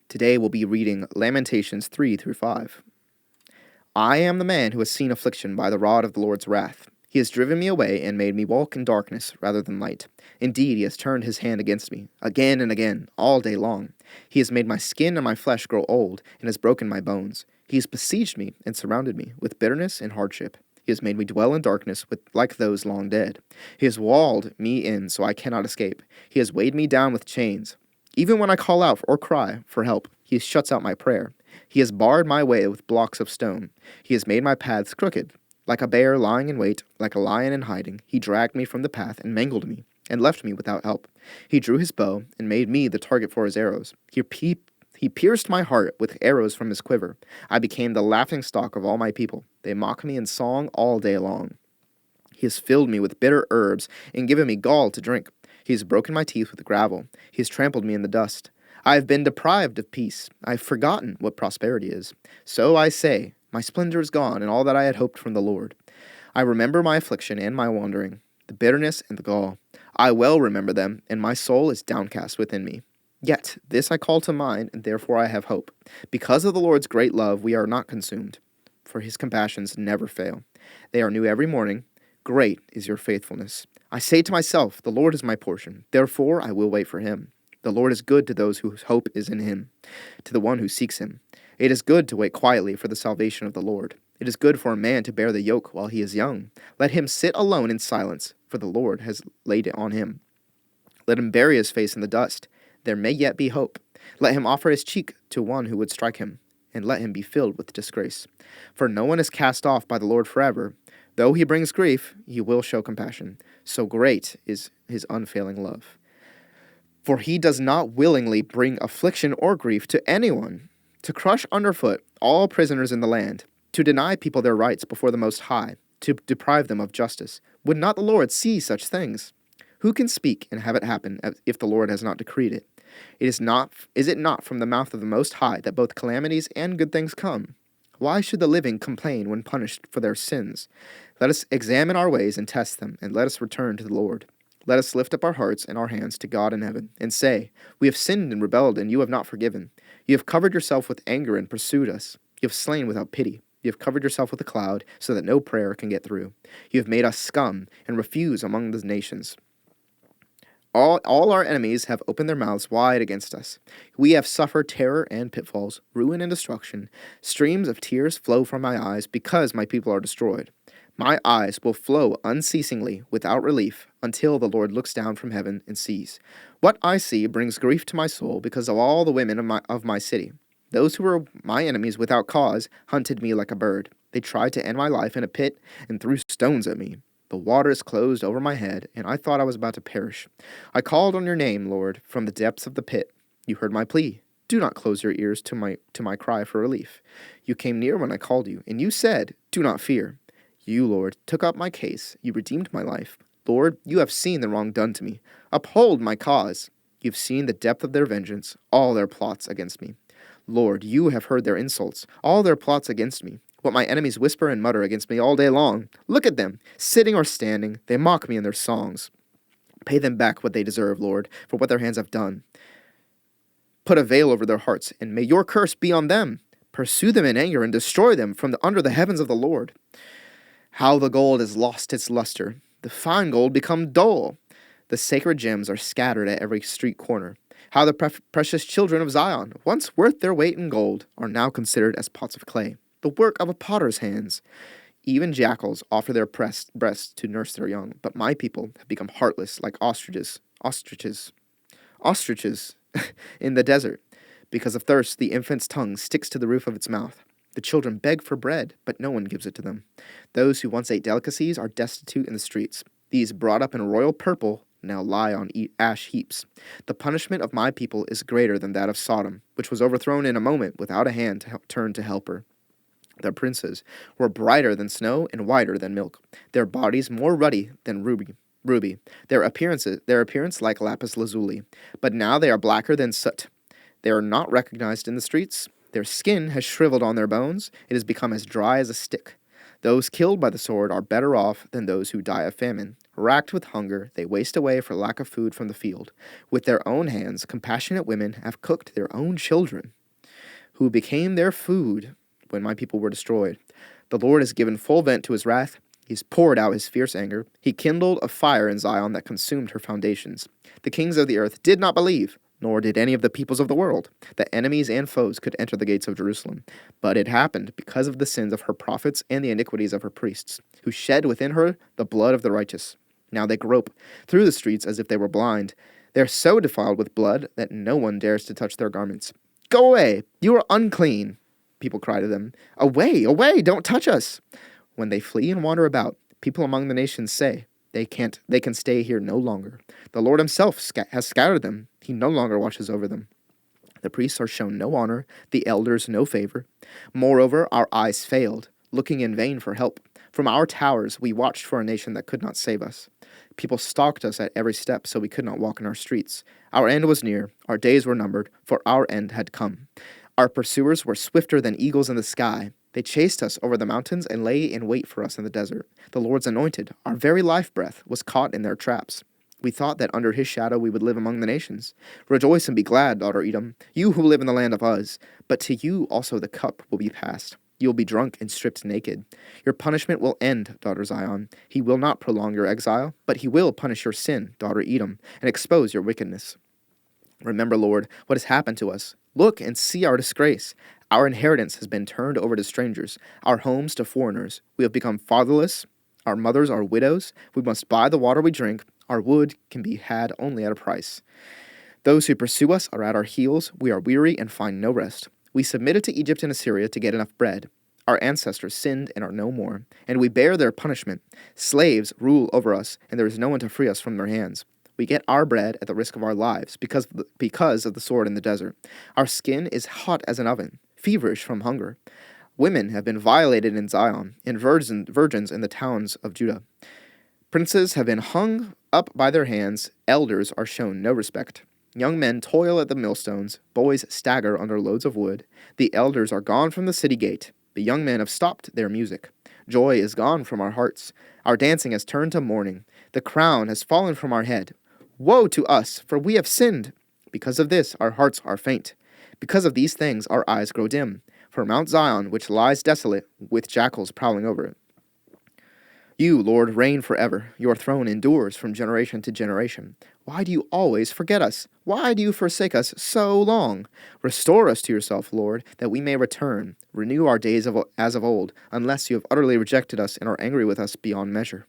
Today we'll be reading Lamentations 3 through 5. I am the man who has seen affliction by the rod of the Lord's wrath. He has driven me away and made me walk in darkness rather than light. Indeed, he has turned his hand against me, again and again, all day long. He has made my skin and my flesh grow old, and has broken my bones. He has besieged me and surrounded me with bitterness and hardship. He has made me dwell in darkness like those long dead. He has walled me in so I cannot escape. He has weighed me down with chains. Even when I call out or cry for help, he shuts out my prayer. He has barred my way with blocks of stone. He has made my paths crooked. Like a bear lying in wait, like a lion in hiding, he dragged me from the path and mangled me, and left me without help. He drew his bow and made me the target for his arrows. He pierced my heart with arrows from his quiver. I became the laughingstock of all my people. They mock me in song all day long. He has filled me with bitter herbs and given me gall to drink. He has broken my teeth with gravel. He has trampled me in the dust. I have been deprived of peace. I have forgotten what prosperity is. So I say, my splendor is gone, and all that I had hoped from the Lord. I remember my affliction and my wandering, the bitterness and the gall. I well remember them, and my soul is downcast within me. Yet this I call to mind, and therefore I have hope. Because of the Lord's great love, we are not consumed, for his compassions never fail. They are new every morning. Great is your faithfulness. I say to myself, the Lord is my portion. Therefore I will wait for him. The Lord is good to those whose hope is in him, to the one who seeks him. It is good to wait quietly for the salvation of the Lord. It is good for a man to bear the yoke while he is young. Let him sit alone in silence, for the Lord has laid it on him. Let him bury his face in the dust. There may yet be hope. Let him offer his cheek to one who would strike him, and let him be filled with disgrace. For no one is cast off by the Lord forever. Though he brings grief, he will show compassion. So great is his unfailing love. For he does not willingly bring affliction or grief to anyone, to crush underfoot all prisoners in the land, to deny people their rights before the Most High, to deprive them of justice. Would not the Lord see such things? Who can speak and have it happen if the Lord has not decreed it? Is it not from the mouth of the Most High that both calamities and good things come? Why should the living complain when punished for their sins? Let us examine our ways and test them, and let us return to the Lord. Let us lift up our hearts and our hands to God in heaven, and say, we have sinned and rebelled, and you have not forgiven. You have covered yourself with anger and pursued us. You have slain without pity. You have covered yourself with a cloud, so that no prayer can get through. You have made us scum and refuse among the nations. All our enemies have opened their mouths wide against us. We have suffered terror and pitfalls, ruin and destruction. Streams of tears flow from my eyes because my people are destroyed. My eyes will flow unceasingly without relief until the Lord looks down from heaven and sees. What I see brings grief to my soul because of all the women of my city. Those who were my enemies without cause hunted me like a bird. They tried to end my life in a pit and threw stones at me. The waters closed over my head, and I thought I was about to perish. I called on your name, Lord, from the depths of the pit. You heard my plea. Do not close your ears to my cry for relief. You came near when I called you, and you said, do not fear. You, Lord, took up my case. You redeemed my life. Lord, you have seen the wrong done to me. Uphold my cause. You've seen the depth of their vengeance, all their plots against me. Lord, you have heard their insults, all their plots against me. What my enemies whisper and mutter against me all day long. Look at them, sitting or standing. They mock me in their songs. Pay them back what they deserve, Lord, for what their hands have done. Put a veil over their hearts, and may your curse be on them. Pursue them in anger and destroy them from under the heavens of the Lord. How the gold has lost its luster, the fine gold become dull. The sacred gems are scattered at every street corner. How the precious children of Zion, once worth their weight in gold, are now considered as pots of clay, the work of a potter's hands. Even jackals offer their breasts to nurse their young, but my people have become heartless like ostriches in the desert. Because of thirst, the infant's tongue sticks to the roof of its mouth. The children beg for bread, but no one gives it to them. Those who once ate delicacies are destitute in the streets. These, brought up in royal purple, now lie on ash heaps. The punishment of my people is greater than that of Sodom, which was overthrown in a moment without a hand to turn to help her. Their princes were brighter than snow and whiter than milk, their bodies more ruddy than ruby, their appearance like lapis lazuli, but now they are blacker than soot. They are not recognized in the streets. Their skin has shriveled on their bones. It has become as dry as a stick. Those killed by the sword are better off than those who die of famine. Racked with hunger, they waste away for lack of food from the field. With their own hands, compassionate women have cooked their own children. who became their food when my people were destroyed. The Lord has given full vent to his wrath. He's poured out his fierce anger. He kindled a fire in Zion that consumed her foundations. The kings of the earth did not believe, nor did any of the peoples of the world, that enemies and foes could enter the gates of Jerusalem. But it happened because of the sins of her prophets and the iniquities of her priests, who shed within her the blood of the righteous. Now they grope through the streets as if they were blind. They are so defiled with blood that no one dares to touch their garments. Go away, you are unclean, people cry to them. Away, away, don't touch us. When they flee and wander about, people among the nations say, they can stay here no longer. The Lord himself has scattered them. He no longer watches over them. The priests are shown no honor, the elders no favor. Moreover, our eyes failed, looking in vain for help. From our towers we watched for a nation that could not save us. People stalked us at every step, so we could not walk in our streets. Our end was near, our days were numbered, for our end had come. Our pursuers were swifter than eagles in the sky. They chased us over the mountains and lay in wait for us in the desert. The Lord's anointed, our very life breath, was caught in their traps. We thought that under his shadow we would live among the nations. Rejoice and be glad, daughter Edom, you who live in the land of Uz. But to you also the cup will be passed. You will be drunk and stripped naked. Your punishment will end, daughter Zion. He will not prolong your exile, but he will punish your sin, daughter Edom, and expose your wickedness. Remember, Lord, what has happened to us. Look and see our disgrace. Our inheritance has been turned over to strangers, our homes to foreigners. We have become fatherless. Our mothers are widows. We must buy the water we drink. Our wood can be had only at a price. Those who pursue us are at our heels. We are weary and find no rest. We submitted to Egypt and Assyria to get enough bread. Our ancestors sinned and are no more, and we bear their punishment. Slaves rule over us, and there is no one to free us from their hands. We get our bread at the risk of our lives because of the sword in the desert. Our skin is hot as an oven, feverish from hunger. Women have been violated in Zion, and virgins in the towns of Judah. Princes have been hung up by their hands. Elders are shown no respect. Young men toil at the millstones. Boys stagger under loads of wood. The elders are gone from the city gate. The young men have stopped their music. Joy is gone from our hearts. Our dancing has turned to mourning. The crown has fallen from our head. Woe to us, for we have sinned. Because of this, our hearts are faint. Because of these things, our eyes grow dim. For Mount Zion, which lies desolate, with jackals prowling over it. You, Lord, reign forever. Your throne endures from generation to generation. Why do you always forget us? Why do you forsake us so long? Restore us to yourself, Lord, that we may return. Renew our days as of old, unless you have utterly rejected us and are angry with us beyond measure.